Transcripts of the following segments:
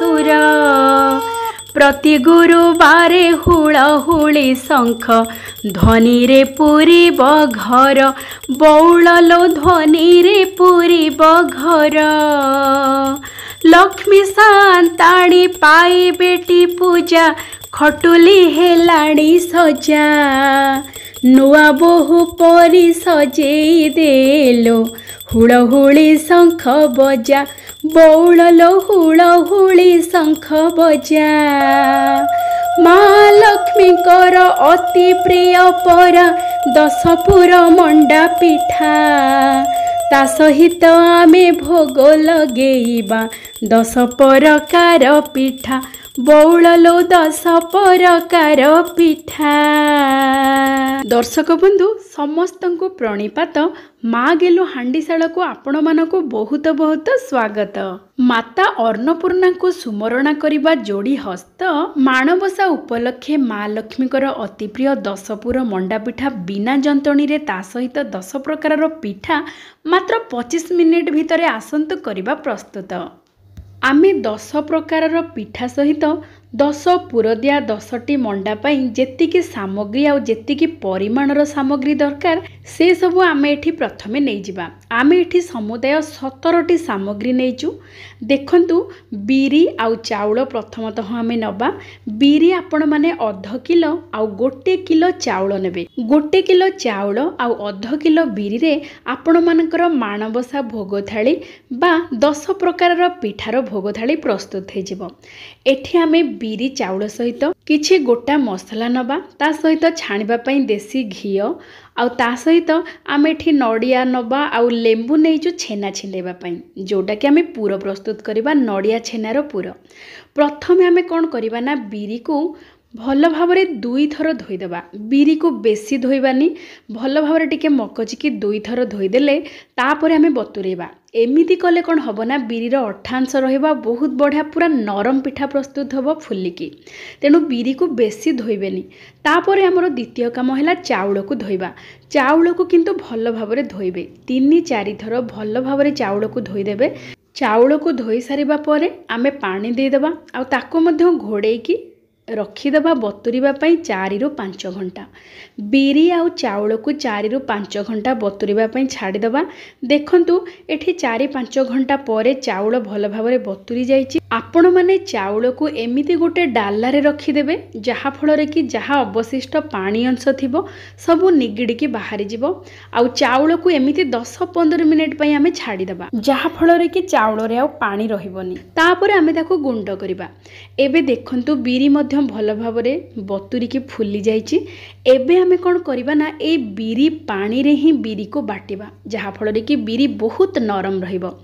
सुर प्रति गुरुबारे हुलहुली शंख ध्वनि रे पूरीब घर बौललो ध्वनि रे पूरीब घर लक्ष्मी सांताणी पाई बेटी पूजा खटुली हेलाणी सजा नुआ बोहू परी सजेई देलो हुलहुली शंख बजा बौललो हुलहुली शंख बजा माँ लक्ष्मीकर अति प्रिय परा 10 पुर मंडा पिठा ता सहित आमे भोग लगेइबा 10 प्रकार पिठा बौललो 10 प्रकार पिठा। दर्शक बंधु समस्त को प्रणिपात माँ गेलु हांडीशाला को आपण मानक बहुत बहुत स्वागत। माता अन्नपूर्णा को सुमरणा करिबा जोड़ी हस्त माणबसा उपलक्षे माँ लक्ष्मीकर अति प्रिय 10 पुर मंडा पिठा बिना जंतणी रे ता सहित 10 प्रकार पिठा मात्र 25 मिनिट भितरे आसंतु करिबा प्रस्तुत। आमे 10 प्रकार पिठा सहित 10 पुरदिया 10टी मंडा पाई जेतिकी सामग्री आ जेतिकी परिमाणर सामग्री दरकार से सबु आमे एठी प्रथमे नै जिबा। आमे एठी समुदाय 17टी सामग्री नैचु। देखंतु बिरी आउ चाउल प्रथमतः आमे नबा। बिरी आपण माने 1/2 किलो आउ 1 किलो चाउल नेबे। 1 किलो चाउल आउ 1/2 किलो बिरी रे आपण मानकर माणबसा भोग थाली बा 10 प्रकार पिठार भोग थाली प्रस्तुत हे जिवो। एठी आमे बिरी चाउल सहित किछि गोटा मसला नबा ता सहित छाणिबा पई देसी घी आउ ता सहित आमे एठी नडिया नबा आउ लेंबू नैचु छेना छिंडेबा पई जोटा कि आमे पूरा प्रस्तुत करिबा नडिया छेनार पूरा। प्रथमे आमे कोन करिबा ना बिरी को भल भावरे 2 थर धोईदेबा। बिरी को बेसी धोइबानी भल भावरे टिके मकचिकी 2 थर धोईदेले तापरे आमे बतुरेबा। एमिति कले कौन हम ना बिरीर अठांश रहिबा बहुत बढ़िया पूरा नरम पिठा प्रस्तुत होबो फुलिकी। तेणु बिरी को बेसी धोइबेनी। तापरे हमर द्वितीय काम हैला चाउल को धोइबा। चाउल को किंतु भल भावरे धोइबे 3-4 थर भल भावरे चाउल को धोइदेबे। चाउल को धोई सारिबा परे आमे पानी देदेबा आ ताको मध्य घोड़ेकी रखीदेबा बतुरीबा पई 4-5 घंटा। बिरी आउ चाउल को 4-5 घंटा बतुरीबा पई छाड़ीदेबा। देखंतु एठी 4-5 घंटा परे चाउल भल भावरे बतुरी जाइछि। आपण माने चाउल को एमिति गोटे डाला रे रखीदेबे जहा फଳରେ कि जहा अवशिष्ट पानी अंश थिबो सबु निगिडी की बाहरी जिवो। आउ चाउल को एमिति 10-15 मिनिट पई आमे छाड़ीदेबा जहा फଳରେ कि चाउल रे आउ पानी रहिबोनी। तापरे आमे ताको गुंड करिबा। एबे देखंतु बिरी मध्य भल भावरे बतुरी की फुली जाइछि। एबे आमे कोन करिबा ना ए बिरी पानी रे ही बिरी को बाटिबा जहा फଳରେ कि बिरी बहुत नरम रहिबो।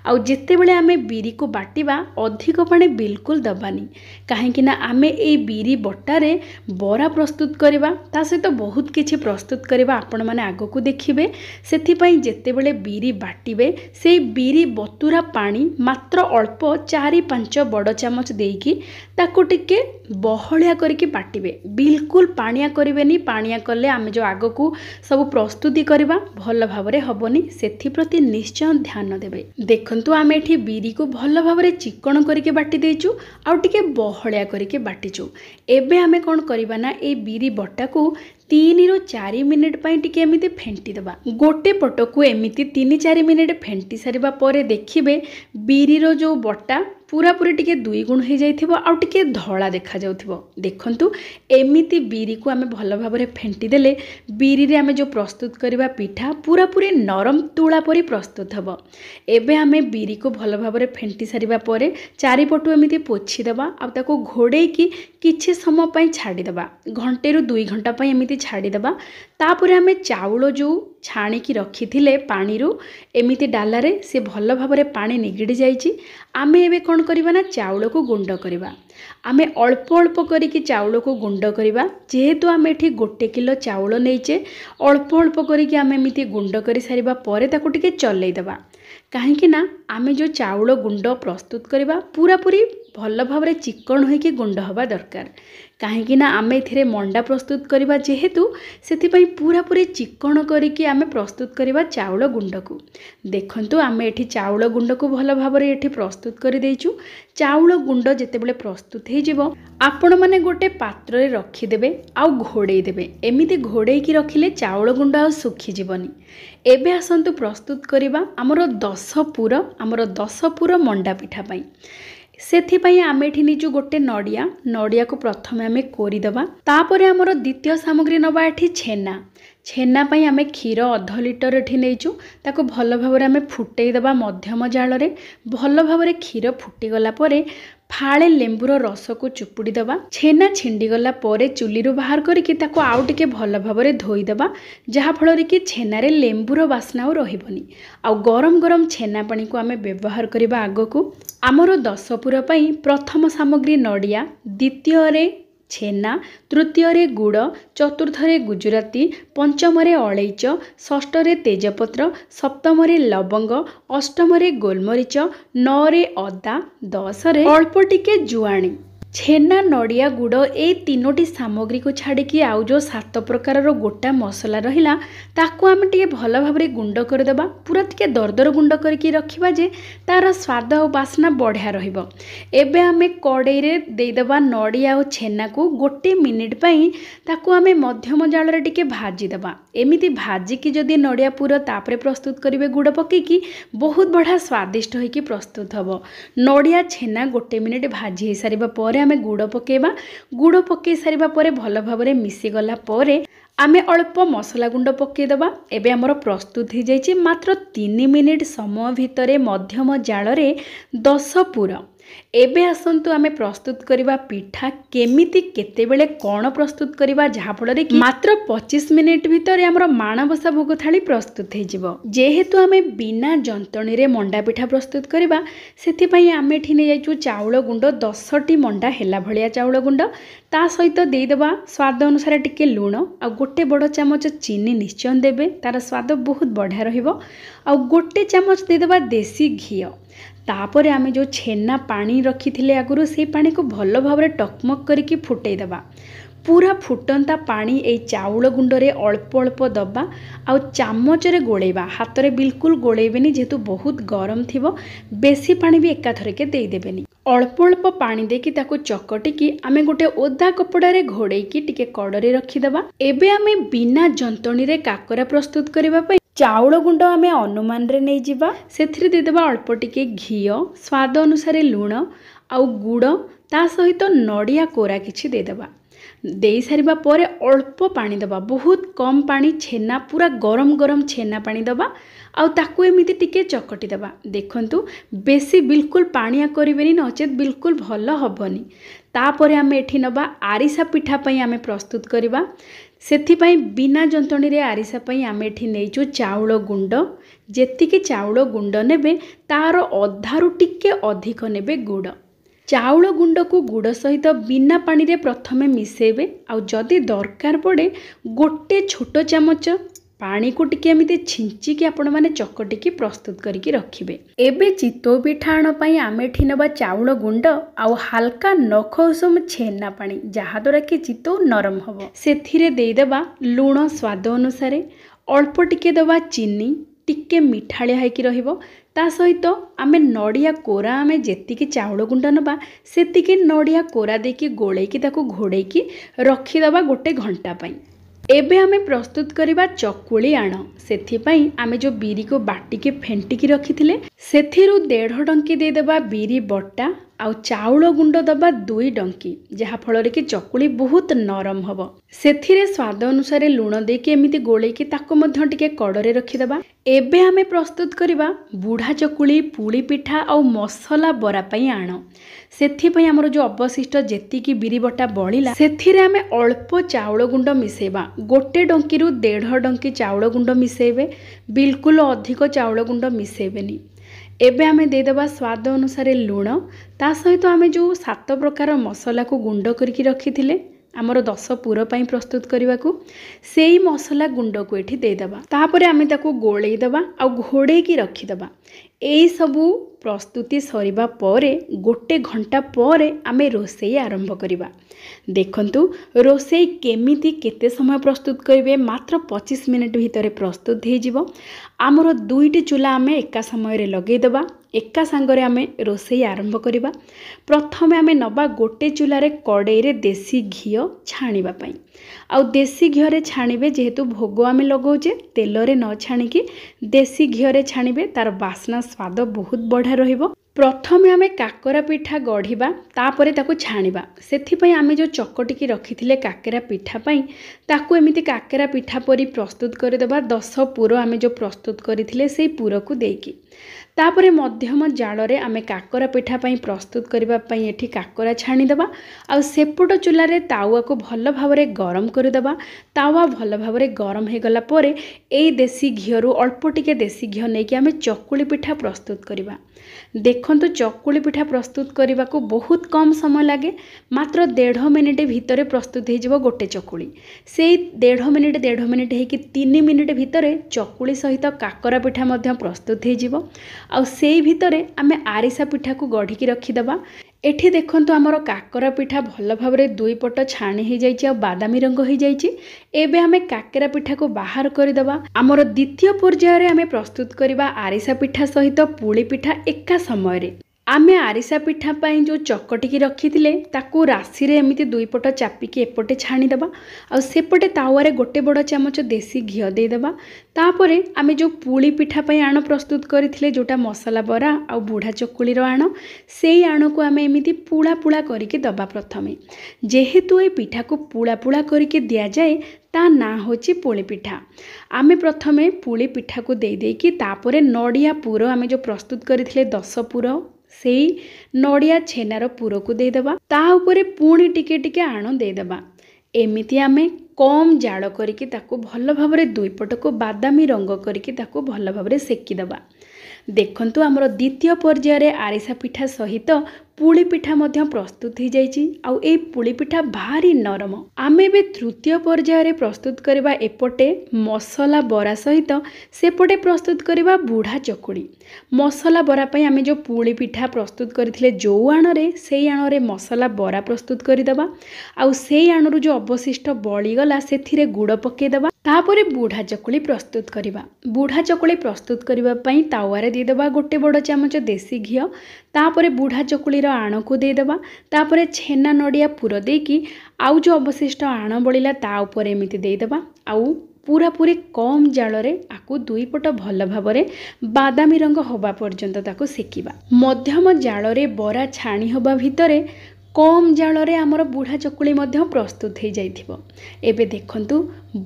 आउ जेते बेले आमे बिरी को बाटिबा अधिक पानी बिल्कुल दबानी काहेकि ना आमे ए बिरी बटारे बरा प्रस्तुत करिबा ता सहित बहुत किछि प्रस्तुत करिबा आपण माने आगो को देखिबे। सेथि पई जेते बेले बिरी बाटिबे से बिरी बतुरा पानी मात्र अल्प 4-5 बड़ चामच देकी ताको टिके बहलिया करके बाटिबे। बिल्कुल पानिया करिवेनी। पानिया कले आमे जो आगो को सब प्रस्तुति करिबा भल भावरे हबोनी। सेथि प्रति निश्चय ध्यान देबे। देखंतु आमे एठी बिरी को भल भावरे चिकण करके बाटी देचु आउ टिके बहलिया करके बाटिचु। एबे आमे कोन करिबा ना ए बिरी बटा को 3-4 मिनिट पई टिके एमिति फेंटी देबा। गोटे पट को एमिति 3-4 मिनिट फेंटी सारिबा परे देखिबे बिरीरो जो बटा पूरा पूरी टिके 2 गुण हो जाइथिबो आउ टिके धळा देखा जाउथिबो। देखंतु एमिति बिरी को आमे भल भाबरे फेंटी देले बिरी रे आमे जो प्रस्तुत करिबा पिठा पूरा पूरी नरम तुळा परी प्रस्तुत हबो। एबे आमे बिरी को भल भाबरे फेंटी सारिबा परे चारिपटु एमिति पोछि देबा आ ताको घोड़े की किछि समय पई छाडी देबा। घंटे रु 2 घंटा पई एमिति छाडी देबा। तापरे आमे चाउल जो छाणी की रखी थिले पानी रु एमिति डाला रे से भल भाबरे पानी निगिडी जाइछि। आमे एबे कोन करिबा ना चाउल को गुंड करिबा। आमे अल्प अल्प करिकी चाउल को गुंड करिबा। जेहेतु आमे एठी 1 किलो चाउल नैचे अल्प अल्प करिकी आमे एमिति गुंड करि सारिबा परे ताको टिके चलै देबा। काहेकि ना आमे जो चाउल गुंड प्रस्तुत करिबा पूरा पूरी भल भाबरे चिकन होइकी गुंड हवा दरकार। कहीं आम ए मंडा प्रस्तुत करवा जेहेतु से पूरा पूरी चिकण करिकी आम प्रस्तुत करवा चाउल गुंड को। देखंतु आम एठी चाउल गुंड को भल भाव में एठी प्रस्तुत कर देइचु। चाउल गुंड जेतेबेले प्रस्तुत हो जिवो आपण माने गोटे पात्र रे रखिदेबे आ घोड़े देबे। एमिति घोड़े की रखिले चाउल गुंड आ सुखी जीवनी। एबे आसंतु प्रस्तुत करिबा हमरो 10 पुर मंडा पिठा पई। सेथिपाई आम एठी निजु गोटे नड़िया को प्रथमे आम कोरीदबा। तापरे हमरो द्वितीय सामग्री नबा एठी छेना पई आम क्षीर 1/2 लिटर एठी नेइचु। ताको भल भाबरे आम फुटेई दबा मध्यम जाल रे। भल भाबरे क्षीर फुटी गला परे फाळे लेंबुर रस को चुपुड़ी दबा। छेना छिंडी गला परे चुली रु बाहर करिकी ताको आउ टिके भल भाबरे धोई दबा, जहा फल कि छेनारे लेंबुर बास्ना और रहिबनी। आ गरम गरम छेना पानी को आम व्यवहार करबा। आगकू आमर 10 पुर पई प्रथम सामग्री नड़िया, द्वितीय रे छेना, तृतीय रे गुड़, चतुर्थ रे गुजराती, पंचम रे अलैच, षष्ठ रे तेजपत्र, सप्तम रे लवंग, अष्टम रे गोलमरीच, 9 रे अदा, 10 रे अल्प टिके जुआणी। छेना, नड़िया, गुड़ ए तीनोटी सामग्री को छाड़ी आउ जो 7 प्रकार गोटा मसला रहिला ताकू आम टिके भल भाव में गुंड करदेबा। पूरा टिके दरदर गुंड करके रखिबा जे तार स्वाद और बास्ना बढ़िया रहिबो। एबे आम कड़ाई रे देदेबा नड़िया और छेना को 1 मिनिट पई ताकू आम मध्यम जाल रे टिके भाजी देबा। एमिति भाजिकी जदि नड़िया पूरा तापरे प्रस्तुत करिवे गुड़ पकेकी बहुत बढ़िया स्वादिष्ट होइकी प्रस्तुत हबो। नड़िया छेना 1 मिनिट भाजी हो सारिबा परे आमे गुड़ पकेबा। गुड़ पकई सारिबा परे भल भाव में मिसी गला परे आमे अल्प मसला गुंड पकेदेबा। एबे हमर प्रस्तुत हो जाइए मात्र 3 मिनिट समय भितर मध्यम जाल रे 10 पुर। एबे आसंतु आमे प्रस्तुत करवा पिठा केमिति केतेबेले कौन प्रस्तुत करवा, जहा फल कि मात्र 25 मिनिट भितर हमर माणबसा भोग थाली प्रस्तुत हो जिवो। जेहेतु आमे बिना जंतणी रे मंडा पिठा प्रस्तुत करवा सेथि पई आमे एठी नै जाइछु चाउल गुंड 10टी मंडा हेला भलिया चाउल गुंड। ता सहित देदेबा स्वाद अनुसार टिके लूण आ 1 बड़ चामच चीनी निश्चय देबे, तार स्वाद बहुत बढ़िया रहिबो। आ 1 चामच देदेबा देसी घी। तापर आम जो छेना पानी रखी थे आगुरी से पानी को भल भाव में टकमक करके फुटई दबा। पूरा फुटंता पानी ए चाउल गुंड रे अल्प अल्प दबा आ चामच रे गोलेबा। हाथ रे बिल्कुल गोलेबेनी जेहेतु बहुत गरम थिबो। बेसी पानी भी एकाथरे के देई देबेनी। अल्प अल्प पानी देकी ताको चकटिकी आमे गोटे ओदा कपड़ा रे घोड़ेकी टिके कड़रे रखीदबा। एबे आमे बिना जंतणी रे काकरा प्रस्तुत करबा पई चाउल गुंड आमे अनुमान रे नै जिबा। सेथिरे देदेबा अल्प टिके घी, स्वाद अनुसार लूण आउ गुड़, ता सहित नड़िया कोरा किछि देदेबा। दे सारिबा परे अल्प पानी दबा, बहुत कम पानी। छेना पूरा गरम गरम छेना पानी दबा आउ ताकू एमिति टिके चकटी दबा। देखंतु बेसी बिल्कुल पानिया करिवेनी, नचेत बिल्कुल भल हबनी। तापरे आमे एठी नबा आरिसा पिठा पई आमे प्रस्तुत करिबा। सेथिपाई बिना जंतणी रे आरिसा पई आमे एठी नेइचु चाउल गुंड। जेतिकी चाउल गुंड नेबे तार अधारु टिके अधिक नेबे गुड़। चाउल गुंड को गुड़ सहित बिना पानी रे प्रथमे मिसेबे। आउ जदि दरकार पड़े 1 छोट चामच पानी को टिके एमिति छिंचिकी आपण माने चकटिकी प्रस्तुत करिकी रखिबे। एबे चितौ पिठाण पई आमे एठी नबा चाउल गुंड आउ हल्का नख उषुम छेना पानी, जहा द्वारा कि चितौ नरम हबो। सेथिरे देई देबा लूण स्वाद अनुसार, अल्प टिके देबा चीनी, टिके मिठालिया होइकी रहिबो। ता सहित आमे नड़िया कोरा आमे जेतिकी चाउल गुंड नबा सेतिकी नड़िया कोरा देकी गोलेकी ताको घोड़ेकी रखिदबा 1 घंटा पई। एबे आमे प्रस्तुत करिबा चकुली आण। सेथिपाई आमे जो बिरी को बाटिके फेंटिकी रखिथिले सेथिरु 1.5 डंकी दे देबा बिरी बट्टा आउ चाउल गुंड दबा 2 डंकी, जहा फल कि चकुली बहुत नरम हबो। सेथिरे स्वाद अनुसार लूण देके एमिति गोलेकी ताको मध्य टिके कड़रे रखिदबा। एबे आमे प्रस्तुत करिबा बुढ़ा चकुली, पुली पिठा आउ मसला बरा पई आण। सेथिपाई हमर जो अवशिष्ट जेतिकी बिरी बट्टा बळिला सेथिरे आमे अल्प चाउल गुंड मिसेबा। 1 डंकी रु 1.5 डंकी चाउल गुंड मिसेबे, बिल्कुल अधिक चाउल गुंड मिसेबेनी। एबे आमे दे देबा स्वाद अनुसार लूण, ता सहित आमे जो 7 प्रकार मसला को गुंड करके रखिथिले आमर 10 पुर पाई प्रस्तुत करने को सेई मसला गुंड को ये देदेबा तापर आम ताको गोलेदेबा आ घोड़े की रखीदबा। यही सबू प्रस्तुति सरिबा परे गोटे घंटा पर आम रोषेई आरंभ करिबा। देखंतु रोषेई केमिति केते समय प्रस्तुत करेंगे मात्र 25 मिनिट भितर प्रस्तुत हो जिवो। आमर 2टी चूल्हा आम एका समय लगेदेबा एका सांगरे आम रोषेई आरंभ करिबा। प्रथमे आम नबा गोटे चूल्हारे कड़ाई रे देसी घी छाणीबा पई आउ देसी घी रे छाणीबे जेहेतु भोग आम लगौचे तेल रे न छाणिकी देसी घी रे छाणीबे तार बास्ना स्वाद बहुत बढ़िया रहिबो। प्रथमे आम काकरा पिठा गढ़िबा तापरे ताको छाणीबा सेथिपई आम जो चकटिकी रखिथिले काकेरा पिठा पई ताको एमिति काकेरा पिठा परी प्रस्तुत करदेबा। 10 पुर आम जो प्रस्तुत करथिले सेई पुर को देकी तापरे मध्यम जालरे आम काकरा पिठा पई प्रस्तुत करबा पई एठी काकरा छाणीदेबा आ सेपट चूल्हारे तावा को भल भावरे गरम करदेबा। तावा भल भावरे गरम हो गला परे एई देसी घीरु अल्प टिके देसी घी नेकी आम चकुली पिठा प्रस्तुत करबा। देखंतु चकुली पिठा प्रस्तुत करने को बहुत कम समय लगे मात्र 1.5 मिनिट भितर प्रस्तुत हो गोटे चकुली। से 1.5 मिनिट हो 3 मिनिट भितर चकुली सहित काकरा पिठा मध्य प्रस्तुत हो आ से भितर आम आरिसा पिठा को गढ़ी रखीदबा। एठी देखंतु आमर काकरा पिठा भल भावरे 2 पट छाणी हो जाइए और बादामी रंग हो जाइए। एबे आमे काकरा पिठा को बाहर करदेबा। आमर द्वितीय पर्यायर आमे प्रस्तुत करबा आरिसा पिठा सहित पुली पिठा एका समय रे। आमे आरिसा पिठा पाई जो चकटिकी रखिथिले ताकू राशि रे एमिति 2 पट चापिकी एपटे छाणीदेबा आ सेपटे तावारे गोटे बड़ चामच देसी घी देदेबा। तापरे आमे जो पुली पिठा पाई आण प्रस्तुत करथिले जोटा मसला बरा आ बुढ़ा चकुली रो आण सेई आण को आमे एमिति पुला पुला करिके दबा। प्रथमे जेहेतु ए पिठा को पुला पुला करिके दिया जाए ता ना होची पुली पिठा। आमे प्रथमे पुली पिठा को दे देकी तापरे नड़िया पुर आमे जो प्रस्तुत करथिले 10 पुर सेई नड़िया छेनार पुर को देदेबा। ता उपरे पुणी टिके टिके आण देदेबा। एमिति आमे कम जाल करिके ताको भल भावरे 2 पट को बादामी रंग करिके ताको भल भावरे सेकीदबा। देखंतु आमर द्वितीय पर्यायर आरिसा पिठा सहित पुली पिठा मध्य प्रस्तुत हो जाइए आउ ए पुली पिठा भारी नरम। आमे बे तृतीय पर्यायर प्रस्तुत करबा एपटे मसला बरा सहित सेपटे प्रस्तुत करबा बुढ़ा चकुड़ी। मसला बरा पई आमे जो पुली पिठा प्रस्तुत करथिले जो आणरे सेई आणरे मसला बरा प्रस्तुत करदेबा आउ सेई आणरु जो अवशिष्ट बळी गला सेथिरे गुड़ पकेदेबा। तापरे बुढ़ा चकुड़ी प्रस्तुत करबा। बुढ़ा चकुड़ी प्रस्तुत करबा पई तावारे देदेबा गोटे बड़ चामच देसी घी तापरे बुढ़ा चकुड़ी आण को देदेबा। तापरे छेना नड़िया पुर देकी आउ जो अवशिष्ट आण बळिला ता ऊपर एमिति देदेबा आउ पूरा पूरी कम जालरे आकु 2 पट भल भावरे बादामी रंग होबा पर्यंत ताको सेकिबा। मध्यम जालरे बरा छाणी होबा भितरे कम जालरे आमर बुढ़ा चकुड़ी मध्य प्रस्तुत हो जाइथिबो। एबे देखंतु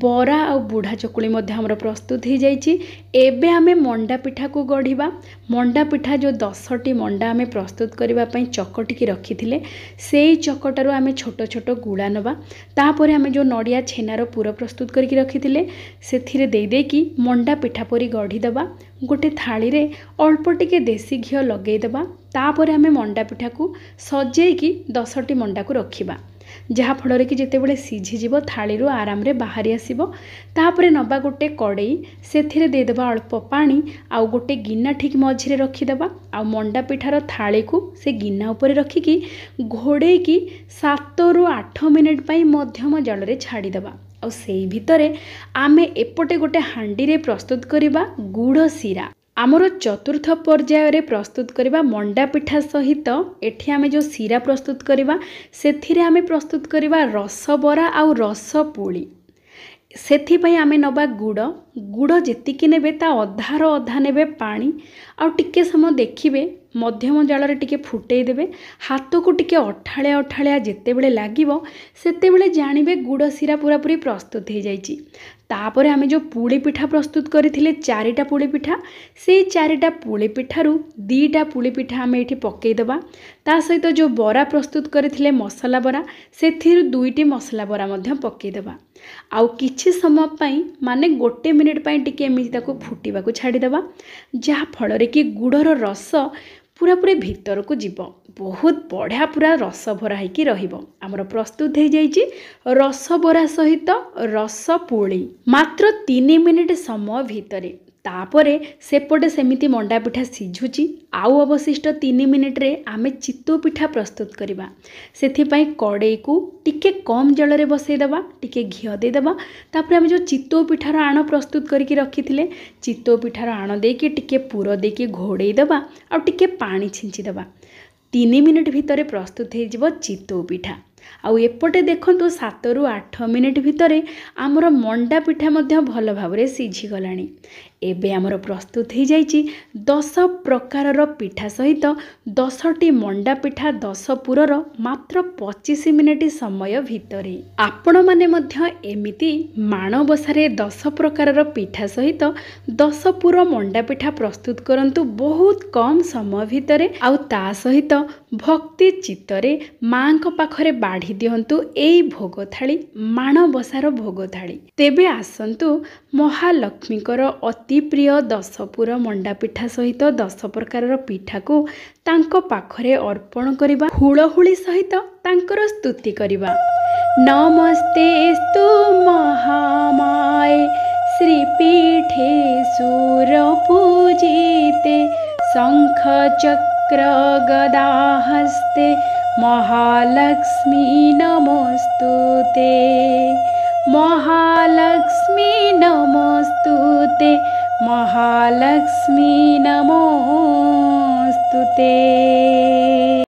बरा आ बुढ़ा चकुड़ी मध्य आमर प्रस्तुत हो जाइछि। एबे आमे मंडा पिठा को गढ़िबा। मंडा पिठा जो 10टी मंडा आमे प्रस्तुत करबा पई चकटिकी रखिथिले सेई चकटारो आमे छोट छोट गुड़ा नबा। तापरे आमे जो नड़िया छेनार पुर प्रस्तुत करके रखिथिले सेथिरे देई देकी मंडा पिठा परी गढ़ी दबा। गोटे थाली रे अल्प टिके देसी घी लगेई दबा। तापरे आमे मंडा पिठा को सजेकी 10टी मंडा को रखिबा जहा फल कि जितेबाला सीझीज थाली आराम रे बाहरी आसब। तापरे नबा गोटे कड़ई से देदेबा अल्प पानी आउ गोटे गिना ठीक मझिरे रखीदेबा आ मंडा पिठार थाली को से गिना उपरे रखिकी घोड़ेकी 7 ରୁ 8 मिनिट पाई मध्यम जाल रे छाड़ीदेबा। और सेई भितरे आमे एपटे गोटे हांडी रे प्रस्तुत करिबा गुड़ सीरा। आमर चतुर्थ पर्यायर प्रस्तुत करबा मंडा पिठा सहित एठी आमे जो सीरा प्रस्तुत करबा सेथिरे आमे प्रस्तुत करबा रस बरा आउ रस पुली। सेथिपई आमे नबा गुड़ जेतिकी नेबे ता अधार अधा नेबे पानी आउ टिके समय देखिबे मध्यम जाल टिके फुटई देबे। हाथ को टिके अठालिया अठालिया जेतेबेले लागिबो सेतेबेले जानिबे गुड़ सीरा पूरा पूरी प्रस्तुत हो जाइछि। तापरे आमे जो पुली पिठा प्रस्तुत करथिले 4टा पुली पिठा से 4टा पुली पिठारु 2टा पुली पिठा आमे एठी पकेई देबा। ता सहित जो बरा प्रस्तुत करथिले मसला बरा सेथिरु 2टी मसला बरा मध्य पकेई देबा। आउ किछि समय पई माने 1 मिनिट पई टिके एमिति ताको फुटिबा को छाडी देबा जहा फल रे कि गुड़र रस पूरा पूरी भीतर को जीव बहुत बढ़िया पूरा रस भरा होगी रमर प्रस्तुत हो जाइए रस बरा सहित रस पुली मात्र 3 मिनिट समय भितर तापरे सेपटे सेमिति मंडा पिठा सिझुची आउ अवशिष्ट 3 मिनिट रे आमे चित्तौ पिठा प्रस्तुत करवा से कड़े को टिके कम जल रे बसई देबा टिके घिओ दे देबा तापर आमे जो चित्तौ पिठार आण प्रस्तुत करके रखिथिले चित्तौ पिठार आण देके टिके पुर देके घोड़े देबा आ टिके पानी छिंची देबा 3 मिनिट भितर प्रस्तुत हो जिवो चित्तौ पिठा आउ एपटे देखंतु 7 रु 8 मिनिट भितर आमर मंडा पिठा मध्य भल भाव सिझी गलानी एबे आमर प्रस्तुत हो जाइए 10 प्रकार पिठा सहित 10टी मंडा पिठा 10 पुरर मात्र 25 मिनिट समय भितर आपण माने मध्य एमिति माणबसारे 10 प्रकार पिठा सहित 10 पुर मंडा पिठा प्रस्तुत करंतु बहुत कम समय भितर आउ ता सहित भक्ति चित्तरे माँ पाखरे बाढ़ी दियंतु एई भोग थाली माणबसार भोग थाली तेबे आसंतु महालक्ष्मीकर अति प्रिय 10 पुर मंडा पिठा सहित 10 प्रकार पिठा को तांको पाखरे अर्पण करिबा हुलहुली सहित तांकर स्तुति करिबा। नमस्तेस्तु महामाये श्रीपीठे सुरपूजिते शंख चक्र गदा हस्ते महालक्ष्मी नमोस्तुते महालक्ष्मी नमोस्तुते महालक्ष्मी नमोस्तुते।